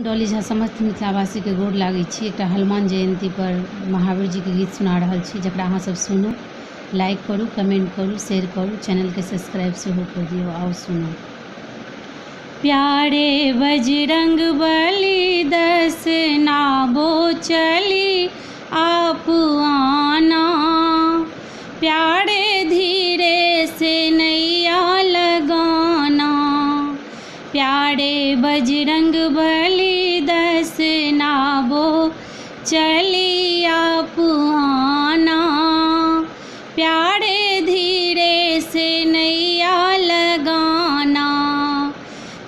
डॉली झा समस्त मिथिलावासी के गोर लागै छी। एकटा हनुमान जयंती पर महावीर जी के गीत सुना रहल छी, जकरा अहाँ सब सुनू, लाइक करू, कमेंट करू, शेयर करू, चैनल के सब्सक्राइब सेहो कर दियौ। आओ सुनू। प्यारे बजरंग बली दस नाबो चली आप आना, प्यारे धीरे से नैया लगाना, प्यारे बजरंग बली दस नाबो चली आप आना, प्यारे धीरे से नैया लगाना,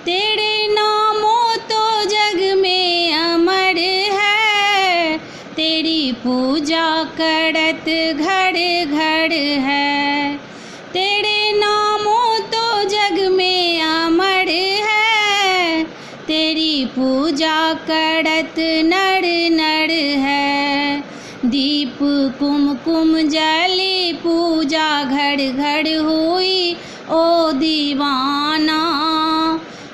तेरे नामों तो जग में अमर है, तेरी पूजा करत घर घर है, तेरे नामों तो जग में अमर है, तेरी पूजा करत नर नर है, दीप कुमकुम जली पूजा घर घर हुई ओ दीवाना,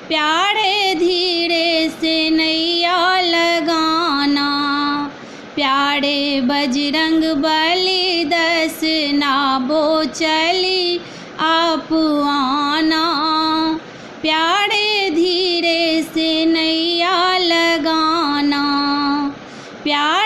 प्यारे धीरे से नैया लगाना, प्यारे बजरंग बली दस नाबो चली आप आना, प्यारे धीरे से नैया लगाना, प्यारे